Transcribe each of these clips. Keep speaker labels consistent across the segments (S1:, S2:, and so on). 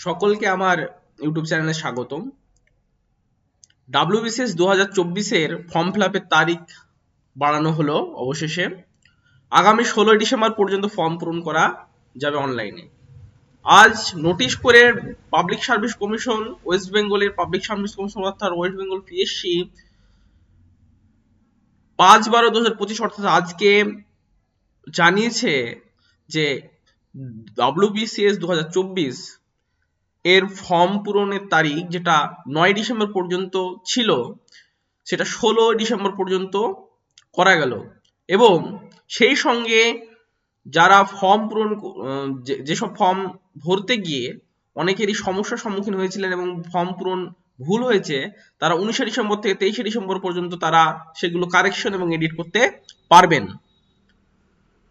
S1: সকলকে আমার ইউটিউব চ্যানেলে স্বাগতম। WBCS 2024-এর ফর্ম ফিল আপের তারিখ বাড়ানো হলো অবশেষে। আগামী 16 ডিসেম্বর পর্যন্ত ফর্ম পূরণ করা যাবে অনলাইনে। আজ নোটিশ করে পাবলিক সার্ভিস কমিশন, ওয়েস্ট বেঙ্গলের পাবলিক সার্ভিস কমিশন অর্থাৎ ওয়েস্ট বেঙ্গল PSC 5/12/2025 অর্থাৎ আজকে জানিয়েছে যে WBCS 2024 এর ফর্ম পূরণের তারিখ যেটা 9 ডিসেম্বর পর্যন্ত ছিল সেটা 16 ডিসেম্বর পর্যন্ত করা গেল। এবং সেই সঙ্গে যারা ফর্ম পূরণ যেসব ফর্ম ভরতে গিয়ে অনেকেরই সমস্যার সম্মুখীন হয়েছিলেন এবং ফর্ম পূরণ ভুল হয়েছে, তারা 19 ডিসেম্বর থেকে 23 ডিসেম্বর পর্যন্ত তারা সেগুলো কারেকশন এবং এডিট করতে পারবেন।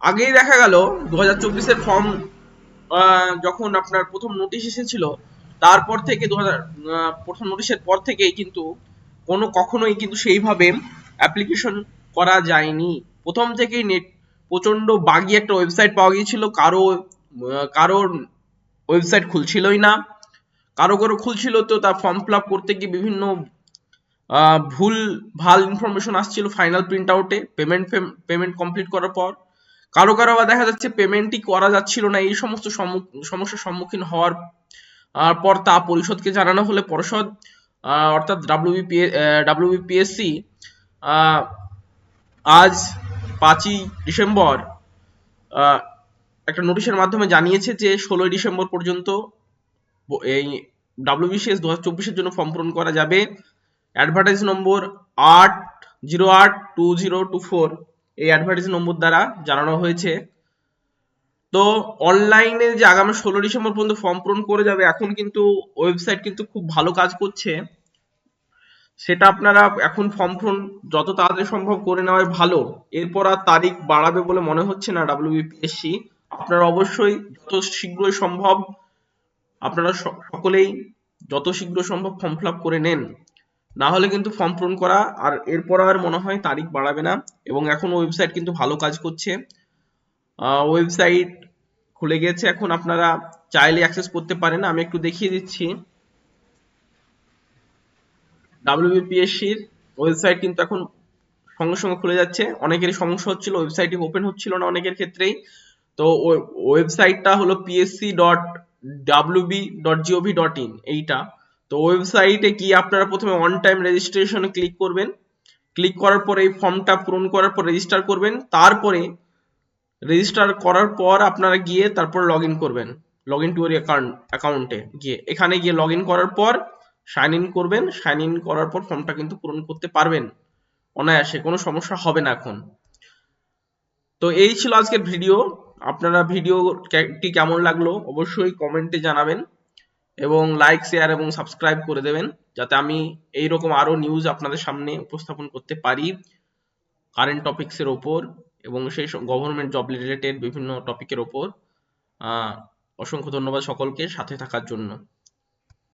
S1: আগেই দেখা গেল 2024-এর ফর্ম যখন আপনার প্রথম নোটিশ এসেছিল তারপর থেকে প্রথম নোটিশের পর থেকেই কিন্তু কখনোই কিন্তু সেইভাবে অ্যাপ্লিকেশন করা যায়নি। প্রথম থেকেই প্রচন্ড বাগি একটা ওয়েবসাইট পাওয়া গিয়েছিল, কারোর ওয়েবসাইট খুলছিলই না, কারো খুলছিল তো তার ফর্ম ফিল আপ করতে গিয়ে বিভিন্ন ভুল ভাল ইনফরমেশন আসছিল ফাইনাল প্রিন্ট আউটে পেমেন্ট কমপ্লিট করার পর। কারো আবার দেখা যাচ্ছে পেমেন্টই করা যাচ্ছিল না। এই সমস্ত সমস্যার সম্মুখীন হওয়ার পর তা পরিষদকে জানানো হলে পরিষদ অর্থাৎ WBPSC আজ 5ই ডিসেম্বর একটা নোটিশের মাধ্যমে জানিয়েছে যে 16 ডিসেম্বর পর্যন্ত এই WBCS 2024-এর জন্য ফর্ম পূরণ করা যাবে। অ্যাডভার্টাইজ নম্বর 8082024 এই অ্যাডভার্টাইজ নম্বর দ্বারা জানানো হয়েছে। তো অনলাইনে যে আগামী 16 ডিসেম্বর পর্যন্ত ফর্ম পূরণ করে যাবে, এখন কিন্তু ওয়েবসাইট কিন্তু খুব ভালো কাজ করছে। সেটা আপনারা এখন ফর্ম পূরণ যত তাড়াতাড়ি সম্ভব করে নেওয়াই ভালো। এরপর আর তারিখ বাড়াবে বলে মনে হচ্ছে না WBPSC। আপনারা অবশ্যই যত শীঘ্রই সম্ভব আপনারা সকলেই যত শীঘ্র সম্ভব ফর্ম ফিল আপ করে নেন, না হলে কিন্তু ফর্ম পূরণ করা আর এরপর আর মনে হয় তারিখ বাড়াবে না। এবং এখন ওয়েবসাইট কিন্তু ভালো কাজ করছে, ওয়েবসাইট খুলে গেছে, এখন আপনারা চাইলে অ্যাক্সেস করতে পারেন। আমি একটু দেখিয়ে দিচ্ছি। WBPSC-র ওয়েবসাইট কিন্তু এখন সঙ্গে সঙ্গে খুলে যাচ্ছে। অনেকেরই সমস্যা হচ্ছিল, ওয়েবসাইটটি ওপেন হচ্ছিল না অনেকের ক্ষেত্রেই। তো ওয়েবসাইটটা হলো psc.wb.gov.in এইটা। তো ওয়েবসাইটে গিয়ে আপনারা প্রথমে অন টাইম রেজিস্ট্রেশনে ক্লিক করবেন। ক্লিক করার পরে এই ফর্মটা পূরণ করার পর রেজিস্টার করবেন। তারপরে রেজিস্টার করার পর আপনারা গিয়ে তারপর লগ ইন করবেন, লগ ইন টু ইউর অ্যাকাউন্টে গিয়ে এখানে গিয়ে লগ ইন করার পর সাইন ইন করবেন। সাইন ইন করার পর ফর্মটা কিন্তু পূরণ করতে পারবেন অনায়াসে, কোনো সমস্যা হবে না এখন। তো এই ছিল আজকের ভিডিও। আপনারা ভিডিওটি কেমন লাগলো অবশ্যই কমেন্টে জানাবেন এবং লাইক, শেয়ার এবং সাবস্ক্রাইব করে দেবেন, যাতে আমি এইরকম আরো নিউজ আপনাদের সামনে উপস্থাপন করতে পারি কারেন্ট টপিকসের ওপর এবং সেই গভর্নমেন্ট জব রিলেটেড বিভিন্ন টপিকের ওপর। অসংখ্য ধন্যবাদ সকলকে সাথে থাকার জন্য।